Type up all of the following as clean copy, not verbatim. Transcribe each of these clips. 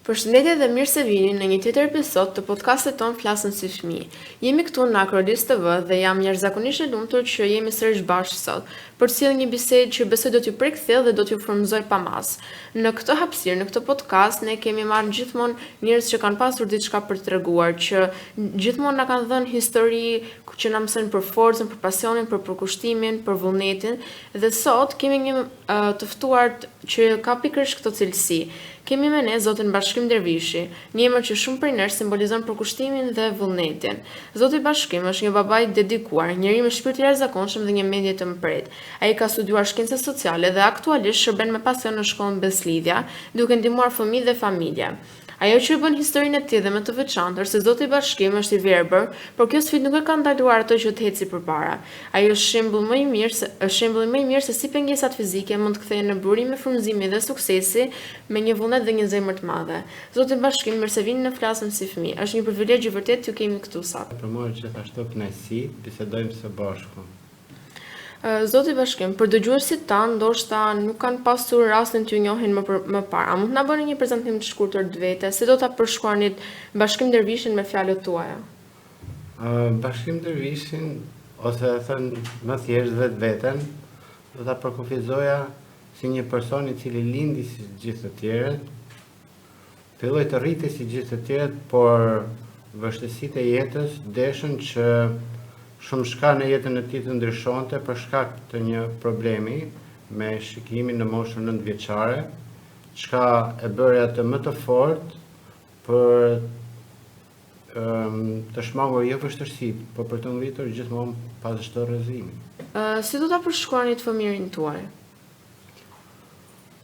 Përshëndetje dhe mirë se vini në një tjetër episod të podcastit ton Flasën si fëmijë. Jemi këtu në Akrodis TV dhe jam jashtëzakonisht e lumtur që jemi sërish bashkë sot për të sjellë një bisedë që besoj do t'ju prek thellë dhe do t'ju frymëzoj pa mas. Në këtë hapësirë, në këtë podcast, ne kemi marrë gjithmonë njerëz që kanë pasur diçka për t'treguar, që gjithmonë na kanë dhënë histori që na mësojnë për forcën, për pasionin, për përkushtimin, për vullnetin dhe sot kemi një të ftuar që ka pikërisht këtë cilësi. Kemi me ne Zotin Bashkim Dervishi, një emër që shumë prej nesh simbolizon përkushtimin dhe vullnetin. Zoti Bashkim është një baba i dedikuar, njeri me shpirt të jashtëzakonshëm dhe një mendje të mpret. Ai ka studiuar shkenca sociale dhe aktualisht shërben me pasion në shkollën Beslidhja, duke ndihmuar fëmijë dhe familje. Ajo që bën historinë e tij dhe më të veçantë është se Zoti Bashkim është i verbër, por kjo sfidë nuk e ka ndaluar ato që të eci përpara. Ai është shembulli më i mirë se si pengesat fizike mund të kthehen në burim me frymëzimi dhe suksesi me një vullnet dhe një zemër të madhe. Zoti Bashkim, mirë se vini në Flasën si fëmijë. Është një privilegj i vërtet t'ju kemi këtu sot. Për mua gjithashtu kënaqësi, bisedojmë së bashku. Zoti Bashkim, për dëgjuesit tanë, ndoshta nuk kanë pasur rastin t'ju njohin më parë. A mund të na bëni një prezantim të shkurtër të vetes? Si do ta përshkruanit Bashkim Dervishin me fjalët tuaja? Bashkim Dervishin, ose e thënë më thjesht vetveten, do ta përkufizoja si një person i cili lindi si gjithë të tjerët, filloi të rritej si gjithë të tjerët, por vështirësitë e jetës deshën që shumë shka në jetën e tij të ndryshonte për shkak të një problemi me shikimin në moshën 9 vjeçare, çka e bëri atë më të fortë për të shmangur jo vështirësitë, por për të ngritur gjithmonë pas çdo rrezimi. Si do ta përshkruanit fëmirin tuaj?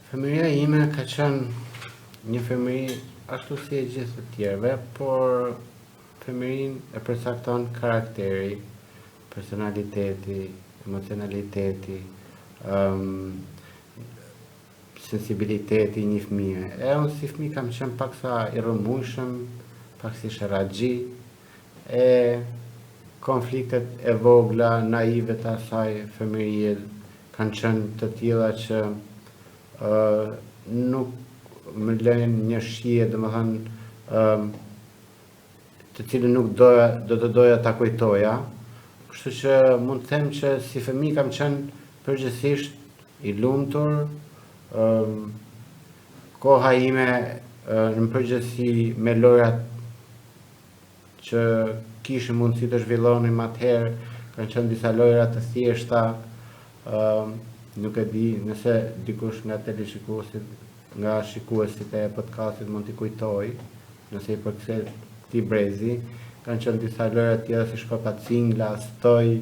Fëmiria ime ka qenë një fëmijë ashtu si e gjithë të tjerëve, por fëmirin e përcakton karakteri, personaliteti, emocionaliteti, sensibiliteti një fëmije. Unë si fëmijë kam qenë paksa i rrëmujshëm, pak si sharaxhi, konfliktet e vogla, naive të asaj fëmijërie kanë qenë të tilla që nuk më lënë një shije, domethënë të cilën nuk do të doja ta kujtoja. Kështu që mund të them që si fëmijë kam qenë përgjithsisht i lumtur, koha ime në përgjithësi me lojrat që kishim mundësi të zhvillonim atëherë, kanë qenë disa lojra të thjeshta, nuk e di nëse dikush nga nga shikuesit e podcastit mund t'i kujtoj, nëse i përkthej këtij brezi. Kanë qenë disa lojra tjera si shkopa cingla, stoj,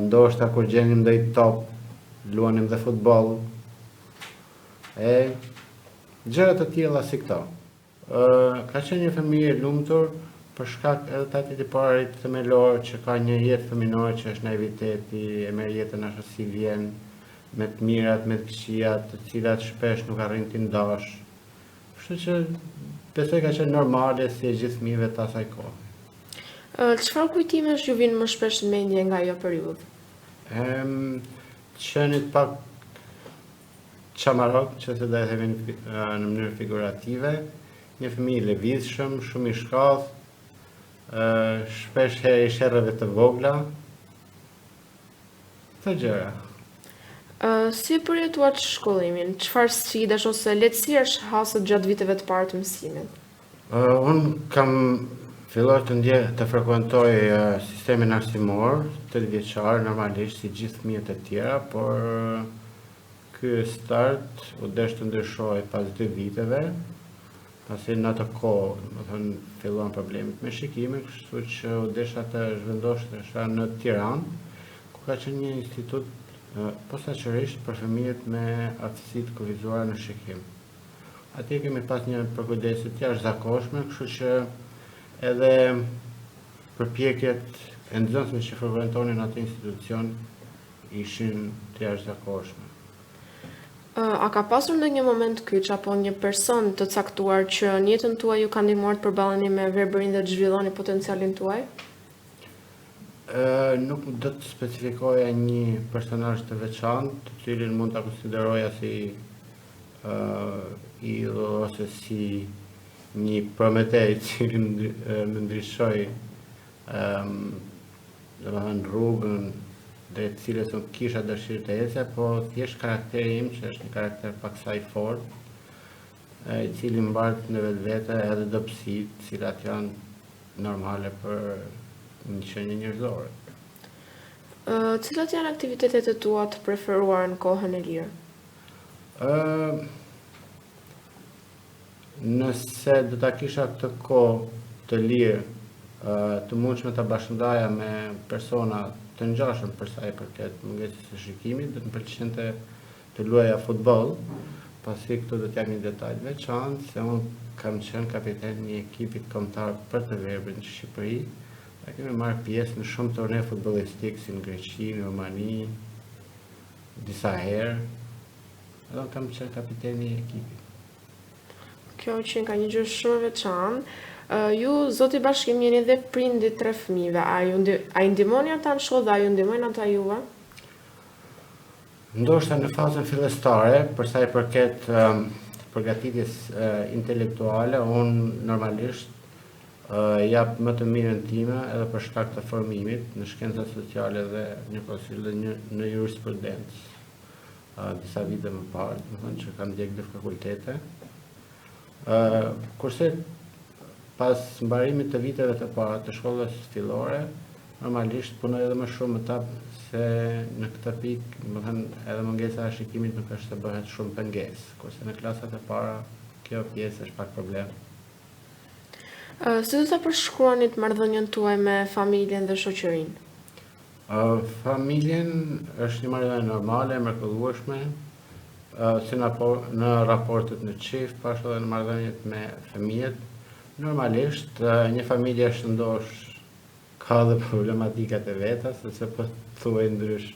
ndoshta kur gjenim ndonjë top, luanim dhe futboll. Gjëra të tilla si këto. Ka qenë një fëmijë e lumtur për shkak edhe të atij tiparit themelor që ka një jetë fëminore që është naiviteti, e merr jetën ashtu si vjen, me të mirat, me të këqijat, të cilat shpesh nuk arrin t'i ndash. Kështu që besoj ka qenë normale si e gjithë fëmijëve të asaj kohe. Çfarë kujtimesh ju vinë më shpesh në mendje nga ajo periudhë? Qenit pak çamarok, që se do e themi në mënyrë figurative, një fëmijë i lëvizshëm, shumë i shkallë, shpesh herë i sherrëve të vogla, këto gjëra. Si përjetuat shkollimin? Çfarë sfidash ose lehtësirash hasët gjatë viteve të parë të mësimit? Unë kam filluar të frekuentoj sistemin arsimor, 8 vjeçar, normalisht si gjithë fëmijët e tjera, por ky start u desh të ndryshoj pas 2 viteve, pasi në atë kohë, domethënë filluan problemet me shikimin, kështu që u desha të zhvendosesha në Tiranë, ku ka qenë një institut posaçërisht për fëmijët me aftësi të kufizuara në shikim. Atje kemi pas një përkujdesje të jashtëzakonshme, kështu që edhe përpjekjet e nxënësve që frekuentonin atë institucion ishin të jashtëzakonshme. A ka pasur ndonjë moment kyç apo një person të caktuar që në jetën tuaj ju ka ndihmuar të përballeni me verbërinë dhe të zhvilloni potencialin tuaj? Nuk do të specifikoja një personazh të veçantë, të cilin mund ta konsideroja si ose si një Prometej cili më ndryshoi domethënë rrugën drejt cilës unë kisha dëshirë të ecja, po thjesht karakteri im, që është një karakter paksa i fortë, i cili mbart në vetvete edhe dobësitë, të cilat janë normale për një qenie njerëzore. Cilat janë aktivitetet e tua të preferuara në kohën e lirë? Nëse do ta kisha këtë kohë të lirë, të mundshme ta bashkëndaja me persona të ngjashëm për sa i përket mungesës së shikimit, do të më pëlqente të luaja futboll, pasi këtu do të jap një detaj të veçantë se unë kam qenë kapiten një ekipi kombëtar për të verbën në Shqipëri. Ne kemi marrë pjesë në shumë turne futbollistik si në Greqi, në Rumani, disa herë. Edhe unë kam qenë kapiteni i ekipit. Kjo që ka një gjë shumë e veçantë. Ju, zoti bashkim, jeni dhe prindit 3 fëmijëve. A i ndihmoni ata në shkollë dhe a ju ndihmojnë ata juve? Ndoshta në fazën fillestare, për sa i përket përgatitjes intelektuale, unë normalisht jap më të mirën time edhe për shkak të formimit në shkencat sociale dhe njëkohësisht në jurisprudencë. Disa vite më parë, domethënë që kam ndjek dy fakultete. Kurse pas mbarimit të viteve të para të shkollës fillore, normalisht punoj edhe më shumë më tap se në këtë pikë, domethënë edhe mungesa e shikimit nuk është të bëhet shumë pengesë, kurse në klasat e para kjo pjesë është pak problem. Si do ta përshkruanit marrëdhënien tuaj me familjen dhe shoqërinë? Familjen është një marrëdhënie normale, mrekullueshme, si në raportet në çift, po ashtu edhe në marrëdhëniet me fëmijët. Normalisht, një familje shëndosh ka dhe problematikat e veta, sepse po thuaj ndrysh,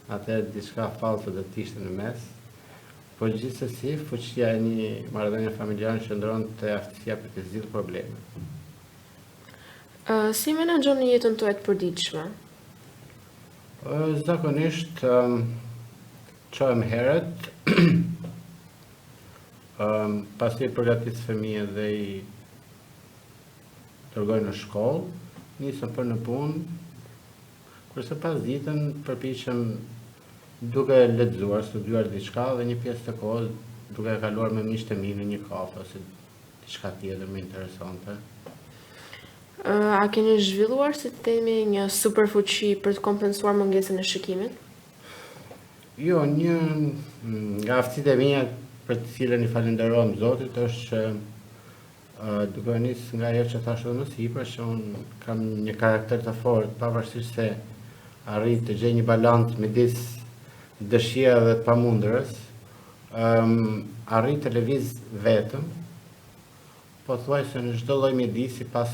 atëherë diçka fallse do të ishte në mes. Po gjithsesi, fuqia e një marrëdhënie familjare qëndron te aftësia për të zgjidhur probleme. Si menaxhoni jetën tuaj të përditshme? Zakonisht çohem herët, pasi përgatis fëmijën dhe i dërgoj në shkollë, nisem për në punë, kurse pas ditën përpiqem duke lexuar, studiuar diçka dhe një pjesë të kohës duke e kaluar me miqtë e mi në një kafe ose diçka tjetër më interesante. A keni zhvilluar, si të themi, një superfuqi për të kompensuar mungesën e shikimit? Jo, një nga aftësitë e mia për të cilën i falenderojm Zotit është që duke nis nga ajo që thash edhe më sipër, që unë kam një karakter të fortë, pavarësisht se arrit të gjej një balancë midis dëshira dhe të pamundërës, arrit të lëviz vetëm, pothuajse në çdo lloj mjedisi pas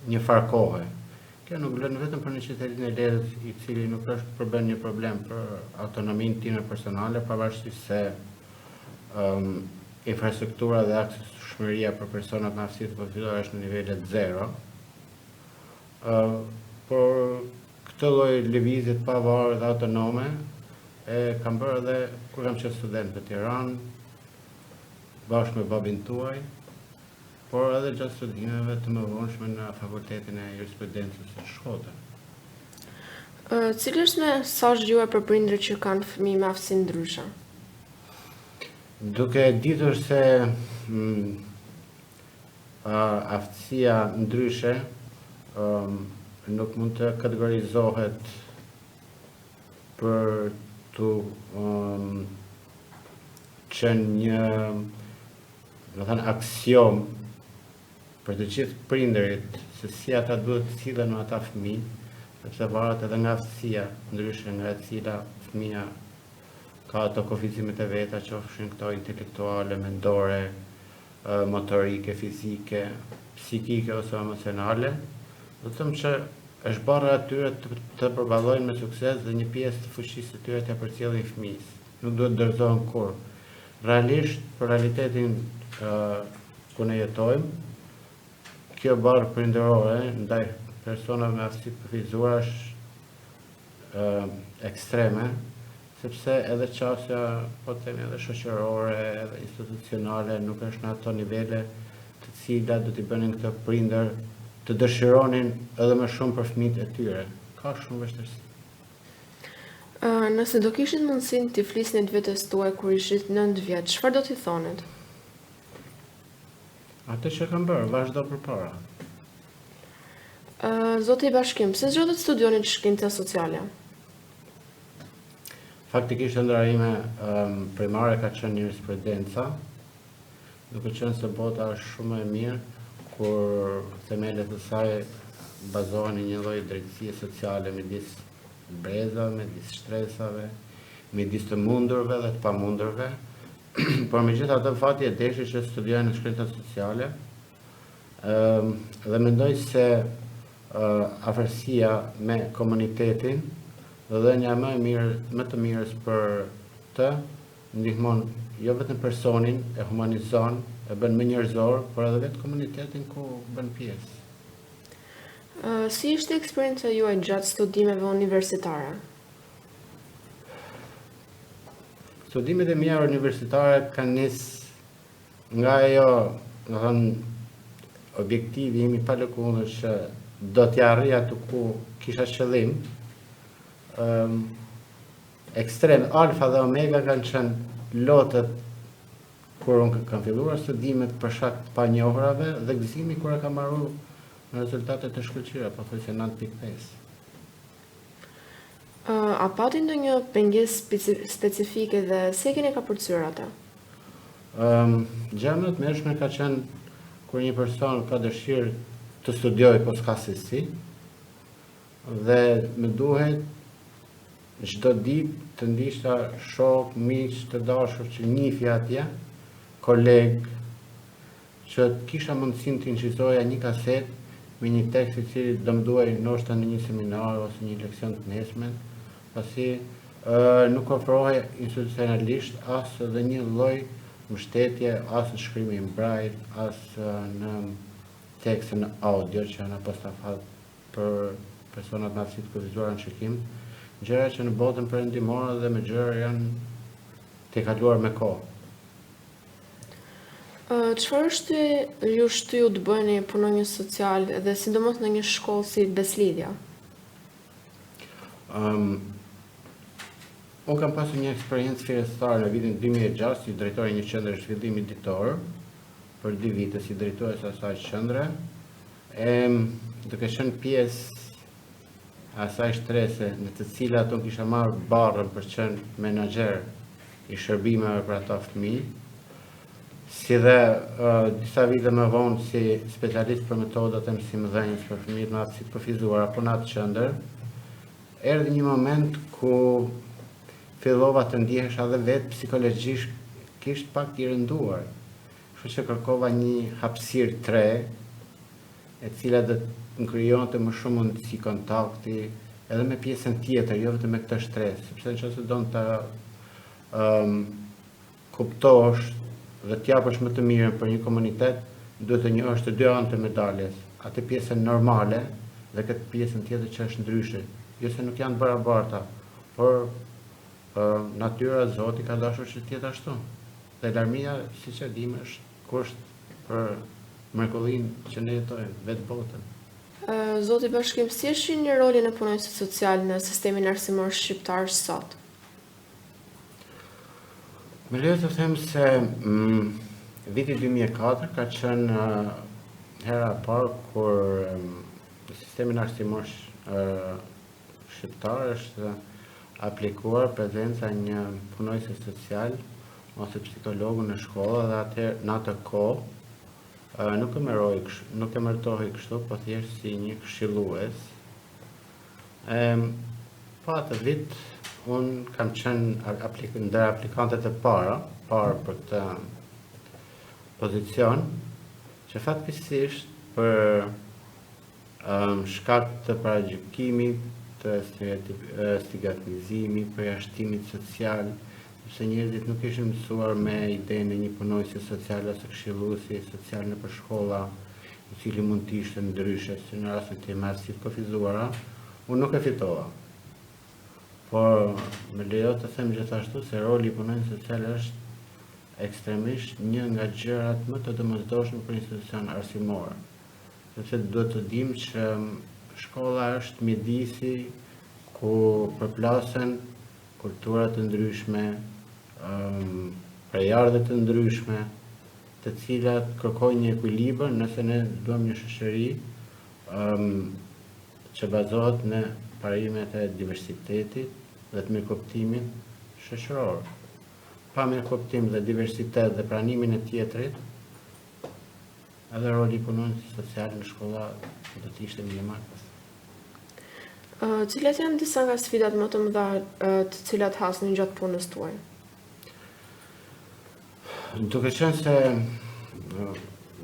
një farë kohe. Kjo nuk vlen vetëm për një qytetin e lehtë i cili nuk është përbën një problem për autonominë time personale, pavarësisht se infrastruktura dhe aksesueshmëria për personat me aftësi të përfituara është në nivele 0. Por këtë lloj lëvizje të pavarur dhe autonome e kam bërë edhe kur kam qenë student në Tiranë, bashkë me babin tuaj, por edhe gjatë studimeve të mëvonshme në fakultetin e jurisprudencës së Shkodrës. Cili është mesazhi juaj për prindërit që kanë fëmijë me aftësi ndryshe? Duke ditur se aftësia ndryshe nuk mund të kategorizohet për të qenë një, do thënë, aksion për të gjithë prindërit se si ata duhet të sillen me ata fëmijë, sepse varet edhe nga aftësia ndryshe nga e cila fëmia ka ato kufizimet e veta, qofshin këto intelektuale, mendore, motorike, fizike, psikike ose emocionale. Do të them që është barra atyre të përballojnë me sukses dhe një pjesë të fuqisë së tyre t'ia përcjellin fëmijës. Nuk duhet dorëzohen kurrë. Realisht, për realitetin ku ne jetojmë, kjo barë prindërore ndaj personave me aftësi të përfizuar është ekstreme, sepse edhe qasja, po themi edhe shoqërore, edhe institucionale, nuk është në ato nivele të cilat do t'i bënin këtë prindër të dëshironin edhe më shumë për fëmijët e tyre. Ka shumë vështirësi. Nëse do kishit mundësinë t'i flisnit vetes tuaj kur ishit 9 vjeç, çfarë do t'i thonet? Atë që kam bërë, vazhdo përpara. Zoti i Bashkim, pse zgjodhët studionit shkencë sociale? Faktikisht ëndra ime primare ka qenë jurisprudenca, duke qenë se bota është shumë e mirë kur themelet e saj bazohen në një lloj drejtësie sociale midis brezave, midis shtresave, midis të mundurve dhe të pamundurve. Por megjithatë fati e deshi që studioj në shkencët sociale dhe mendoj se afërsia me komunitetin dhe një më të mirës për të ndihmon jo vetëm personin, e humanizon, e bën më njerëzor, por edhe vetë komunitetin ku bën pjesë. Si ishte eksperienca juaj gjatë studimeve universitare? Studimet e mia universitare kanë nis nga ajo, do thënë, objektivi im i palëkundur që do t'ja arrija aty ku kisha qëllim. Ekstrem, alfa dhe omega kanë qenë lotët kur unë kam filluar studimet për shkak të panjohurave dhe gëzimi kur e kam marrë në rezultate të shkëlqyera, pothuajse 9.5. A pati ndonjë pengesë specifike dhe si e keni kapërcyer atë? Gjë më e mërshme ka qenë kur një person ka dëshirë të studiojë po s'ka se si, dhe më duhet çdo ditë të ndishta shok, miq, të dashur që njihja atje, koleg, që kisha mundësinë të incizoja një kaset me një tekst i cili do më duaj ndoshta në një seminar ose një leksion të nesmen, pasi nuk ofrohej institucionalisht as edhe një lloj mbështetje as në shkrimin braille, as në tekstin audio që janë apostafat për personat me aftësi të kufizuara në shikim, gjëra që në botën perëndimore dhe me gjëra janë të kaluar me kohë. Çfarë është ju shtyu të bëni punonjës social dhe sidomos në një shkollë si Beslidhja? Unë kam pasur një eksperiencë fillestare në vitin 2006 si drejtori një qendre zhvillimi ditor për 2 vite si drejtues asaj qendre, duke qenë pjesë asaj shtrese në të cilat unë kisha marrë barrën për qenë menaxher i shërbimeve për ata fëmijë, si dhe disa vite më vonë si specialist për metodat e mësimdhënies për fëmijët me aftësi të kufizuara apo në atë qendër, erdhi një moment ku fillova të ndihesha edhe vetë psikologjisht pak i rënduar. Kështu që kërkova një hapësirë 3, e cila do të krijonte më shumë mundësi kontakti edhe me pjesën tjetër, jo vetëm me këtë stres, sepse nëse don ta kuptosh dhe t'japësh më të mirën për një komunitet, duhet të njohësh të dy anët e medaljes, atë pjesën normale dhe këtë pjesën tjetër që është ndryshe. Jo se nuk janë barabarta, por natyra e Zotit ka dashur që të jetë ashtu. Dhe larmia, siç e dimë, është kusht për mrekullinë që ne jetojmë, vetë botën. Zoti Bashkim, si e shihni rolin e punonjësit social në sistemin arsimor shqiptar sot? Me lejo të them se viti 2004 ka qenë hera e parë kur në sistemin arsimor shqiptar është aplikuar prezenca një punonjëse social ose psikologu në shkollë dhe atëherë në atë kohë nuk e mërtohej kështu, po thjesht si një këshillues. Po atë vit unë kam qenë ndër aplikantët e para për këtë pozicion, që fatkeqësisht për shkak të paragjykimit, të stigmatizimit, përjashtimit social, sepse njerëzit nuk ishin mësuar me idenë e një punonjësi social ose këshilluesi social nëpër shkolla, i cili mund të ishte ndryshe, si në rastin tim me aftësi të kufizuara, unë nuk e fitova. por më lejo të them gjithashtu se roli i punonjës sociale është ekstremisht një nga gjërat më të domosdoshme për institucion arsimor. Sepse duhet të dimë që shkolla është mjedisi ku përplasen kultura të ndryshme, prejardhje të ndryshme, të cilat kërkojnë një ekuilibër nëse ne duam një shoqëri që bazohet në parimet e diversitetit dhe të mirëkuptimit shoqëror. Pa mirëkuptim dhe diversitet dhe pranimin e tjetrit, edhe roli i punonjës sociale në shkolla do të ishte minimal. Cilat janë disa nga sfidat më të mëdha të cilat hasni gjatë punës tuaj? Duke qenë se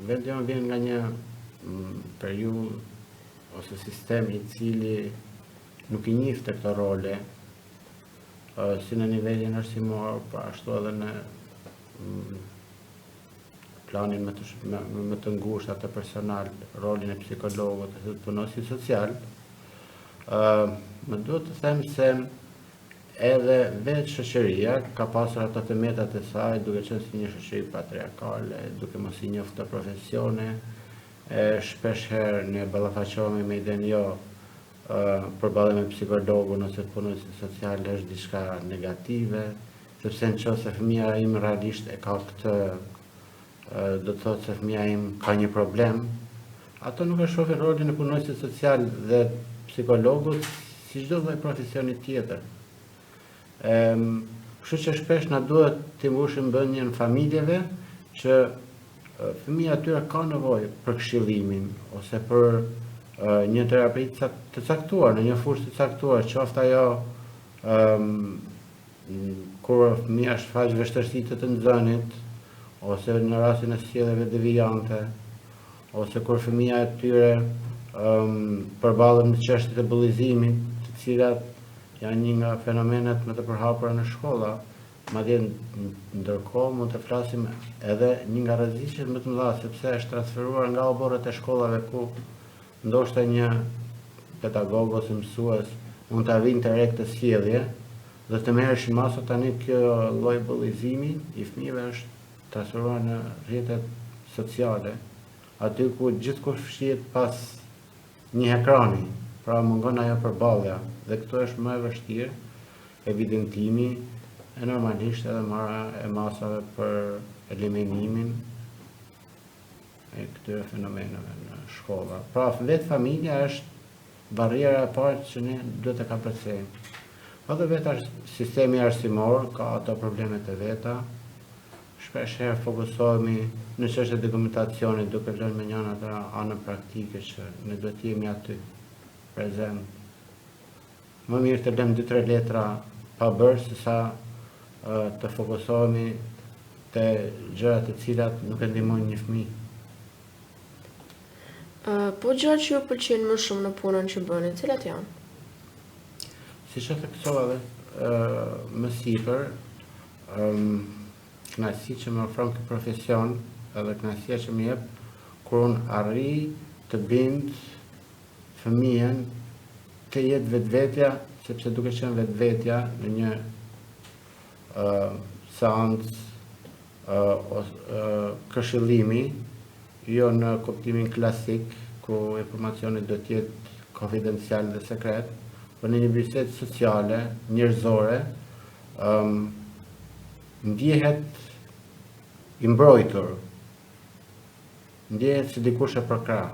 vendi jonë vjen nga një periudhë ose sistem i cili nuk i njihte këto role, si në nivelin arsimor, por ashtu edhe në planin më të ngushtë atë personal, rolin e psikologut dhe të punonjësit social, më duhet të them se edhe vetë shoqëria ka pasur ato tëmetat e saj, duke qenë si një shoqëri patriarkale, duke mos i njohur të profesione, shpesh herë ne ballafaqohemi me idenë jo përballë me psikologun ose punonjësin social është diçka negative, sepse nëse fëmia im realisht e ka këtë, do të thotë se fëmia im ka një problem, ato nuk e shohin rolin e punonjësit social dhe psikologut si çdo lloj profesioni tjetër. Kështu që shpesh na duhet të mbushim mendjen familjeve që fëmia atyre ka nevojë për këshillimin ose për një terapi të caktuar, në një fushë të caktuar, qoftë ajo kur fëmia shfaq vështirësi të nxënit, ose në rastin e sjelljeve devijante, ose kur fëmia e tyre përballet me çështjet e bullizimit, të cilat janë një nga fenomenet më të përhapura në shkolla. Madje ndërkohë mund të flasim edhe një nga rreziqet më të mëdha, sepse është transferuar nga oborret e shkollave ku ndoshta një pedagog ose mësues mund ta vinte re këtë sjellje dhe të merreshin masë tani kjo lloj bullizimi i fëmijëve është transferuar në rrjetet sociale, aty ku gjithkush fshihet pas një ekrani, pra mungon ajo përballja, dhe këtu është më e vështirë evidentimi e normalisht edhe marrja e masave për eliminimin e këtyre fenomeneve në shkolla. Pra vetë familja është barriera e parë që ne duhet të kapërcejmë. Edhe vetë sistemi arsimor ka ato problemet e veta. Shpesh herë fokusohemi në çështje dokumentacionit duke lënë me njëna ata anën praktike që ne duhet të jemi aty prezent. Më mirë të lëmë 2-3 letra pa bërë sesa të fokusohemi te gjërat të cilat nuk e ndihmojnë një fëmijë. Po gjërat që ju pëlqejnë më shumë në punën që bëni, cilat janë? Siç e theksova edhe më sipër, kënaqësi që më ofron ky profesion, edhe kënaqësia që më jep kur unë arri të bind fëmijën të jetë vetvetja, sepse duke qenë vetvetja në një seancë këshillimi, jo në kuptimin klasik ku informacioni do të jetë konfidencial dhe sekret, por në një bisedë sociale, njerëzore, ndjehet i mbrojtur, ndjehet si dikush e përkrah,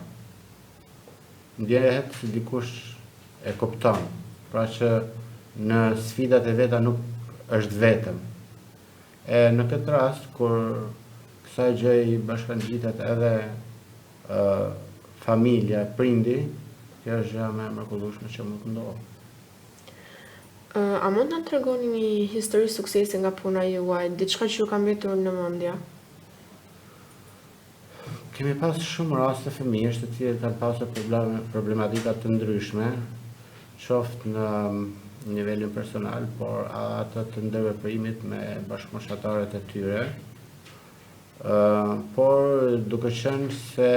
ndjehet si dikush e kupton, pra që në sfidat e veta nuk është vetëm. E në këtë rast, kur kësaj gjë i bashkangjitet edhe familja, prindi, kjo është gjëja më e mrekullueshme që mund të ndodhë. A mund të na tregoni një histori suksesi nga puna juaj, diçka që ju ka mbetur në mendje? Kemi pas shumë raste fëmijësh të cilët kanë pasur problematika të ndryshme, qoftë në nivelin personal, por ato të ndërveprimit me bashkëmoshatarët e tyre. Por duke qenë se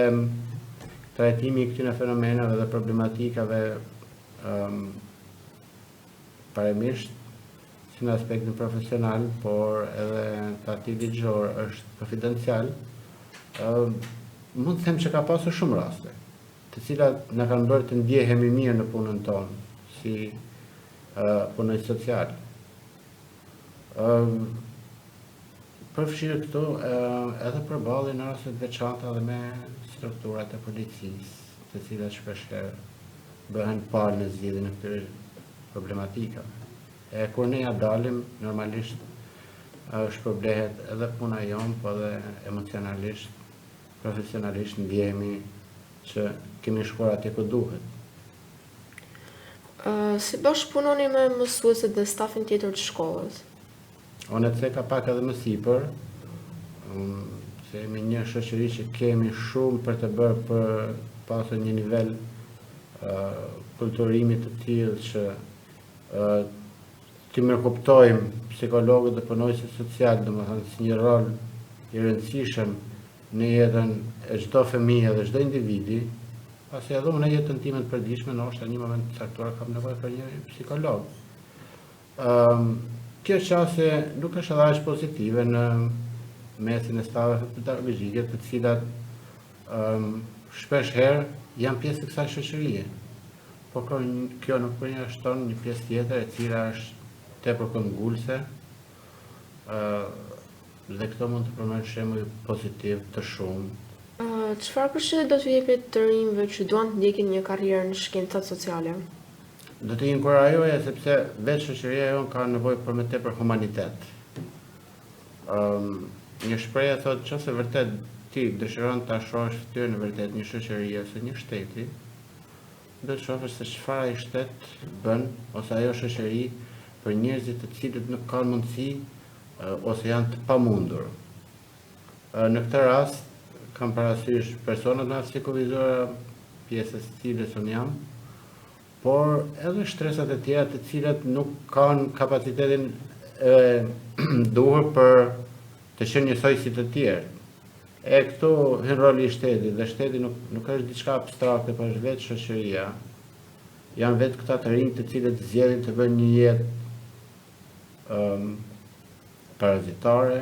trajtimi i këtyre fenomenave dhe problematikave paremisht si në aspektin profesional, por edhe të ati ligjor është konfidencial, mund të them që ka pasur shumë raste, të cilat na kanë bërë të ndjehemi mirë në punën tonë, si punonjës social. Përfshirë këtu edhe përballje në raste të veçanta dhe me strukturat e policisë, të cilat shpeshherë bëhen palë në zgjidhjen e këtyre problematikave. E kur ne ja dalim, normalisht shpërblehet edhe puna jonë, po edhe emocionalisht, profesionalisht ndjehemi që kemi shkuar atje ku duhet. Si bashkëpunoni me mësuesit dhe stafin tjetër të shkollës? Unë të ka pak edhe më sipër, se jemi një shoqëri që kemi shumë për të bërë për pasur një nivel kulturimi të tillë që të mirëkuptojmë psikologët dhe punonjësit social, domethënë si një rol i rëndësishëm në jetën e çdo fëmije dhe çdo individi, pasi edhe unë në jetën time të përditshme ndoshta në një moment të caktuar kam nevojë për një psikolog. Kjo qase nuk është edhe aq pozitive në mesin e stafeve pedagogike, të cilat shpesh herë janë pjesë të kësaj shoqërie. Po kjo nuk përjashton një pjesë tjetër e cila është tepër këmbgulse, dhe këto mund të përmend shembuj pozitiv të shumë. Çfarë përshëndet do t'ju jepet të rinjve që duan të ndjekin një karrierë në shkencat sociale? Do të inkurajoja sepse vetë shoqëria jonë ka nevojë për më tepër humanitet. Një shprehje thotë nëse vërtet ti dëshiron ta shohësh fytyrën e vërtet një shoqërie ose një shteti, do të shohësh se çfarë ai shtet bën ose ajo shoqëri për njerëzit të cilët nuk kanë mundësi ose janë të pamundur. Në këtë rast kam parasysh personat nga psikuvizuara, pjesës të cilës unë jam, por edhe shtresat e tjera të cilat nuk kanë kapacitetin duhur për të qenë njësoj si të tjerë. E këtu hyn roli i shtetit, dhe shteti nuk është diçka abstrakte, por është vetë shoqëria. Janë vetë këta të rinj të cilët zgjedhin të bëjnë një jetë parazitare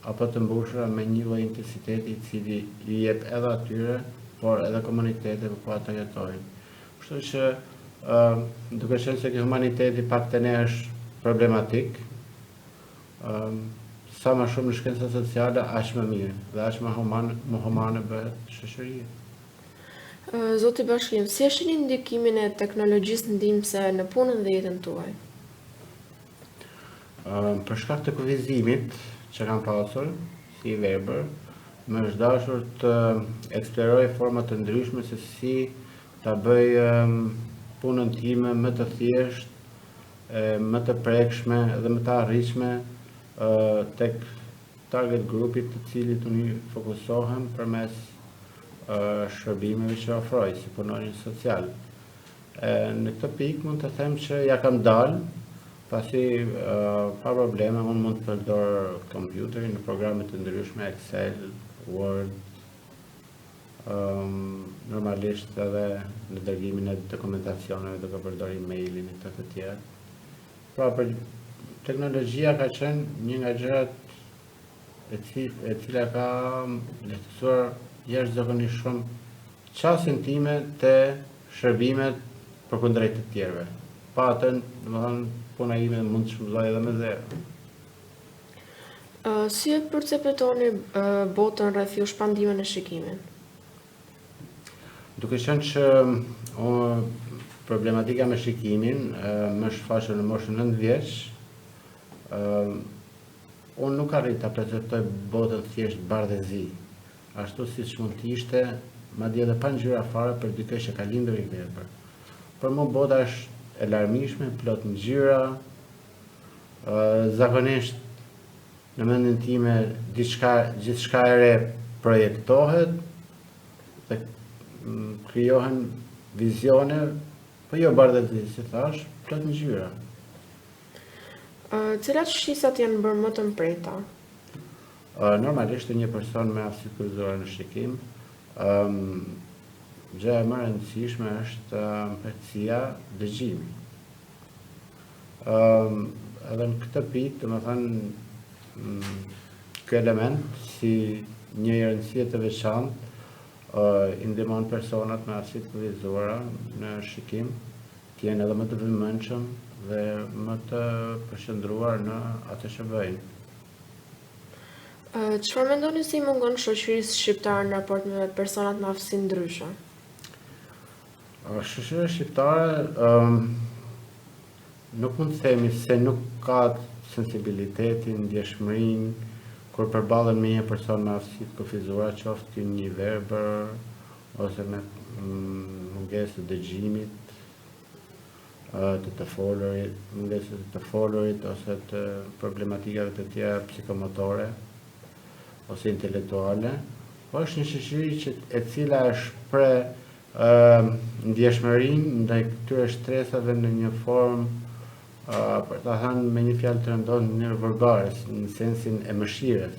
apo të mbushura me një lloj intensiteti i cili i jep edhe atyre, por edhe komuniteteve ku ata jetojnë. Kështu që duke qenë se humaniteti paktën është problematik, sa më shumë në shkencat sociale, aq më mirë dhe aq më humane bëhet shoqëria. Zoti Bashkim, si e shihni ndikimin e teknologjisë ndihmëse në punën dhe jetën tuaj? Për shkak të kufizimit që kam pasur si i verbër, më është dashur të eksploroj forma të ndryshme se si ta bëj punën time më të thjeshtë, më të prekshme dhe më të arritshme tek target grupit të cilit unë fokusohem përmes shërbimeve që ofroj si punonjës social. Në këtë pikë mund të them që ja kam dalë, pasi pa probleme unë mund të përdor kompjuterin në programe të ndryshme, Excel, Word, normalisht edhe në dërgimin e dokumentacioneve duke përdor emailin e të tjera. Pra, për teknologjia ka qenë një nga gjërat e cila ka lehtësuar jashtëzakonisht shumë qasjen time të shërbimet përkundrejt të tjerëve. Pa atë, domethënë, puna ime mund të shpërzoj edhe me zero. Si e perceptoni botën rreth jush pandimen e shikimin? Duke qenë që problematika me shikimin më shfaqur në moshën 9 vjeç, unë nuk arrit ta perceptoj botën thjesht bardhë e zi, ashtu siç mund të ishte, madje edhe pa ngjyra fare për dikë që ka lindur i verbër. Për mua bota është e larmishme, plot ngjyra, zakonisht në mendjen time gjithçka e re projektohet dhe krijohen vizione, po jo bardhëzi, si thash, plot ngjyra. Cilat shqisat janë bërë më të mprejta? Normalisht një person me aftësi kryesore në shikim, gjëja më e rëndësishme është empatësia, dëgjimi. Edhe në këtë pikë, domethënë, ky element si një rëndësie të veçantë i ndihmon personat me aftësi të kufizuara në shikim të jenë edhe më të vëmendshëm dhe më të përqendruar në atë që bëjnë. Çfarë mendoni se i mungon shoqërisë shqiptare në raport me personat me aftësi ndryshe? Shoqëria shqiptare nuk mund të themi se nuk ka sensibilitetin, ndjeshmërinë kur përballen me një person me aftësi të kufizuara, qoftë një verbër ose me mungesë të dëgjimit, të folurit, mungesë të folurit ose të problematikave të tjera psikomotore ose intelektuale, po është një shoqëri e cila shpreh ndjeshmërinë ndaj këtyre stresave në një formë, për ta thënë me një fjalë të rëndon, në vulgare, në sensin e mëshirës.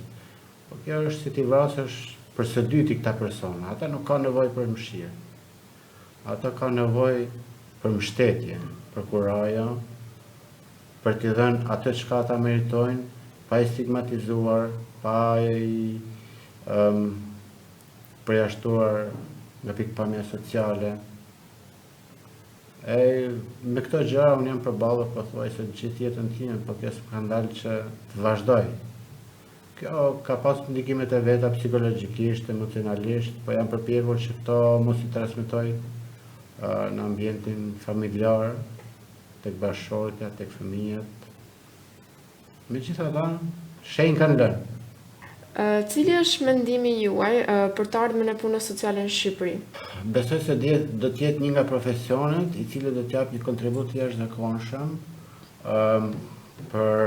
Po kjo është si ti vrasësh për së dyti këta persona. Ata nuk ka nevojë për mëshirë. Ata ka nevojë për mbështetje, për kurajo, për t'i dhënë atë çka ata meritojnë, pa i stigmatizuar, pa i përjashtuar nga pikpamja sociale. Me këto gjëra unë jam përballur pothuajse gjithë jetën time, po kjo s'ka ndalë që të vazhdoj. Kjo ka pas ndikimet e veta psikologjikisht, emocionalisht, po jam përpjekur që këto mos i transmetoj në ambientin familjar, tek bashkëshortja, tek fëmijët. Megjithatë, shenjë kanë lënë. Cili është mendimi juaj për të ardhmen e punës sociale në Shqipëri? Besoj se do të jetë një nga profesionet i cili do të jap një kontribut të jashtëzakonshëm për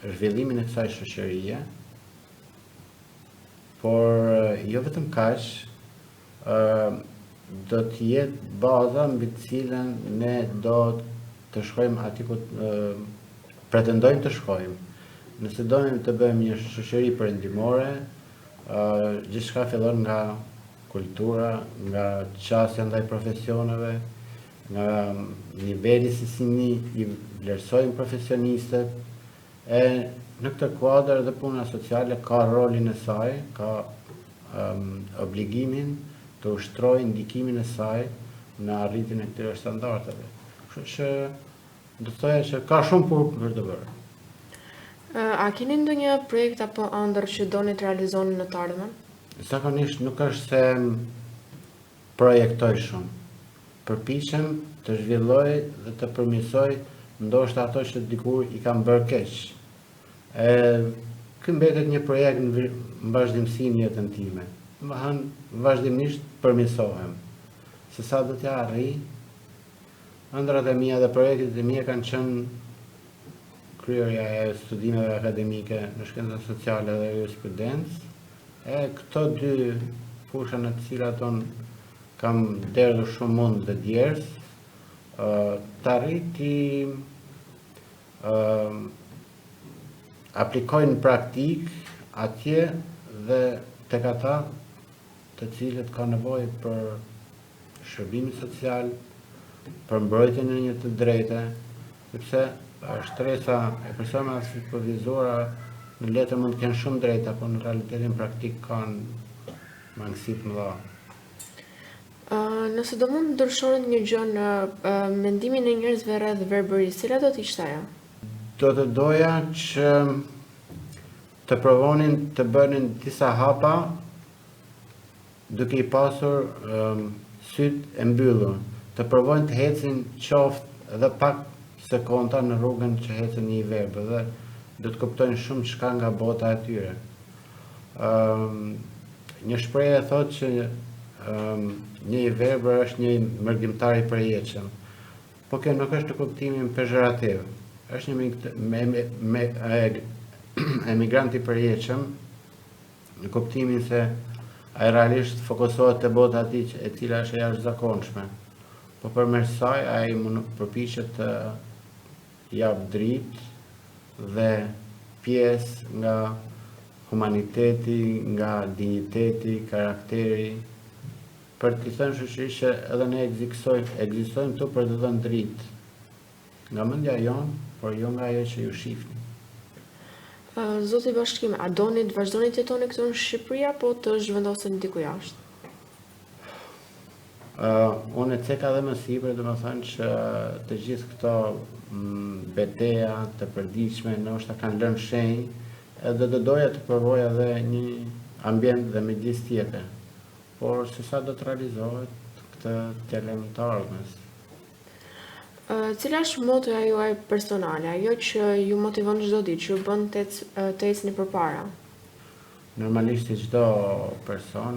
zhvillimin e kësaj shoqërie, por jo vetëm kaq, do të jetë baza mbi të cilën ne do të shkojmë aty ku pretendojmë të shkojmë. Nëse donim të bëjmë një shoqëri perëndimore, gjithçka fillon nga kultura, nga qasja ndaj profesioneve, nga niveli se si i vlerësojmë profesionistët, e në këtë kuadër dhe puna sociale ka rolin e saj, ka obligimin të ushtrojë ndikimin e saj në arritjen e këtyre standardeve. Kështu që do të thoya që ka shumë për të bërë. A keni ndonjë projekt apo ëndër që doni të realizoni në të ardhmen? Zakonisht nuk është se projektoj shumë. Përpiqem të zhvilloj dhe të përmirësoj ndoshta ato që dikur i kam bërë keq. Ky mbetet një projekt në vazhdimsi në jetën time. Domethënë vazhdimisht përmirësohem. Se sa do t'ja arrij, ëndrat e mia dhe projektet e mia kanë qenë kryerja e studimeve akademike në shkencat sociale dhe jurisprudencë, këto dy fusha në të cilat kam derdhur shumë mund dhe djerës, të arriti aplikojnë praktik atje dhe tek ata të cilët ka nevojë për shërbimin social, për mbrojtjen e një të drejte, sepse shtresa e personave me aftësi të kufizuara në letër mund të kenë shumë drejta, por në realitetin praktik kanë mangësi të mëdha. Nëse do mund të ndryshonin një gjë në mendimin e njerëzve rreth verbërisë, cila do të ishte ajo? Do të doja që të provonin të bënin disa hapa duke i pasur sytë e mbyllur, të provojnë të ecin qoftë edhe pak sekonda në rrugën që ecën një verbë dhe do të kuptojnë shumë çka nga bota e tyre. Një shprehje thotë që një i verbër është një mërgjimtar i përjetshëm, po kjo nuk është në kuptimin pejorativ. Është një emigrant i përjetshëm në kuptimin se ai realisht fokusohet te bota e cila është e jashtëzakonshme. Po përmes saj ai përpiqet të jap dritë dhe pjesë nga humaniteti, nga dinjiteti, karakteri, për t'i thënë shoqërisë që edhe ne ekzistojmë këtu për të dhënë dritë. nga mendja jonë, por jo nga ajo që ju shihni. Zoti Bashkim, a doni të vazhdoni të jetoni këtu në Shqipëri apo të zhvendoseni diku jashtë? Unë e ceka dhe më sipër, domethënë që të gjithë këto betejë të përditshme ndoshta kanë lënë shenjë, edhe do doja të provoja edhe një ambient dhe midis tjetër. Por se sa do të realizohet, këtë t'ja lëm të ardhmes. Cila është motoja juaj personale, ajo që ju motivon çdo ditë, që ju bën të ecni përpara? Normalisht si çdo person,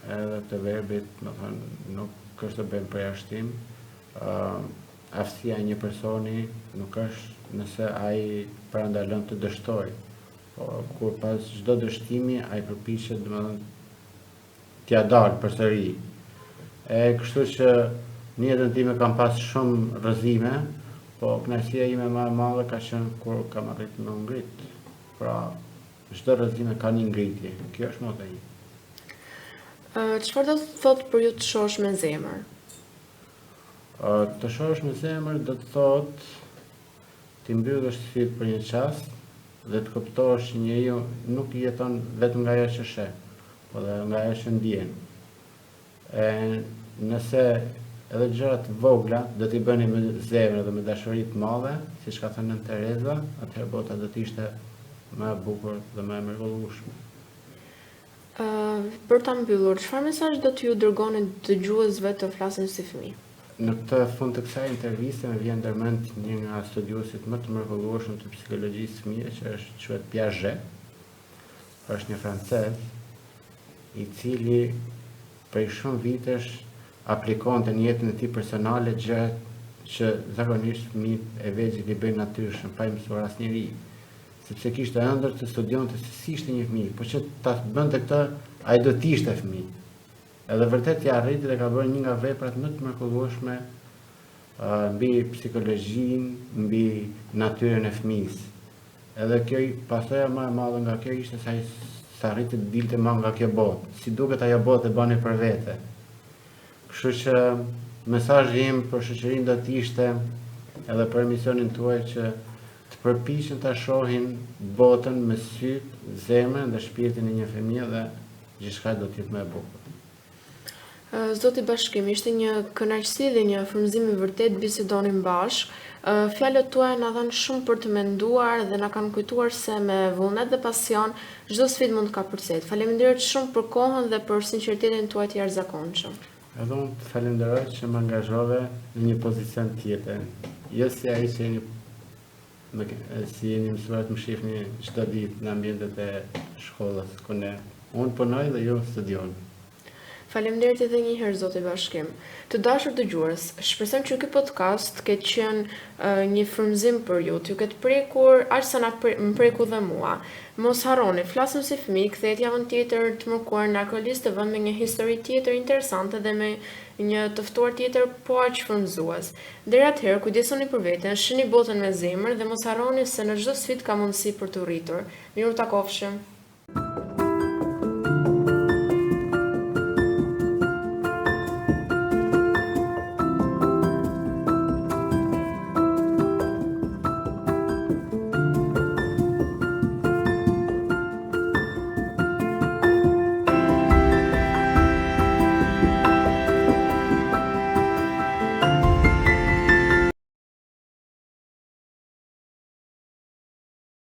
edhe të verbit, më thënë, nuk është të bëjmë përjashtim. Aftësia e një personi nuk është nëse ai parandalon të dështoj, por kur pas çdo dështimi ai përpiqet, domethënë, t'ia dalë përsëri. Kështu që në jetën time kam pas shumë rrëzime, po kënaqësia ime më e madhe ka qenë kur kam arritur me ngrit. Pra, çdo rrëzime ka një ngritje. Kjo është moto ime. Çfarë do të thotë për ju të shohësh me zemër? Të shohësh me zemër do të thotë ti mbyllësh syt për një çast dhe të kuptosh që njeriu nuk jeton vetëm nga ajo që sheh, por edhe nga ajo që ndjen. Nëse edhe gjërat vogla do t'i bëni me zemër dhe me dashuri të madhe, siç ka thënë Nën Tereza, atëherë bota do të ishte më e bukur dhe më e mrekullueshme. Për ta mbyllur, çfarë mesazh do t'ju dërgoni dëgjuesve të flasin si fëmijë? Në këtë fund të kësaj interviste më vjen ndërmend një nga studiuesit më të mrekullueshëm të psikologjisë fëmijë, që quhet Piaget. Është një francez i cili prej shumë vitesh aplikonte në jetën e tij personale gjë që zakonisht fëmijët e vegjël i bëjnë natyrshëm, pa i mësuar asnjëri. Sepse kishte ëndër të studionte se si ishte një fëmijë, por që ta bënte këtë, ai do të ishte fëmijë. Edhe vërtet ja arriti dhe ka bërë një nga veprat më të mrekullueshme mbi psikologjinë, mbi natyrën e fëmijës. Edhe kjo pasoja më e madhe nga kjo ishte se ai sa arriti të dilte më nga kjo botë. Si duket ajo botë e bani për vete. Kështu që mesazhi im për shoqërinë do të ishte edhe për emisionin tuaj që të përpiqen ta shohin botën me syt, zemrën dhe shpirtin e një fëmie dhe gjithçka do të jetë më e bukur. Zoti Bashkim, ishte një kënaqësi dhe një frymëzim i vërtet bisedonim bashkë. Fjalët tuaja na dhanë shumë për të menduar dhe na kanë kujtuar se me vullnet dhe pasion çdo sfidë mund të kapërcet. Faleminderit shumë për kohën dhe për sinqeritetin tuaj të jashtëzakonshëm. Edhe unë të falenderoj që më angazhove në një pozicion tjetër. Jo si ai që jeni mësuar të më shihni çdo ditë në ambientet e shkollës, ku unë punoj dhe ju studioni. Faleminderit edhe një herë Zoti Bashkim. Të dashur dëgjues, shpresoj që ky podcast të ketë qenë një frymëzim për ju, t'ju ketë prekur aq sa më preku dhe mua. Mos harroni, flasim si fëmijë, kthehet javën tjetër të mërkuar në Akrolis TV me një histori tjetër interesante dhe me një të ftuar tjetër po aq frymëzues. Deri atëherë, kujdesoni për veten, shihni botën me zemër dhe mos harroni se në çdo sfidë ka mundësi për të rritur. Mirë takofshim.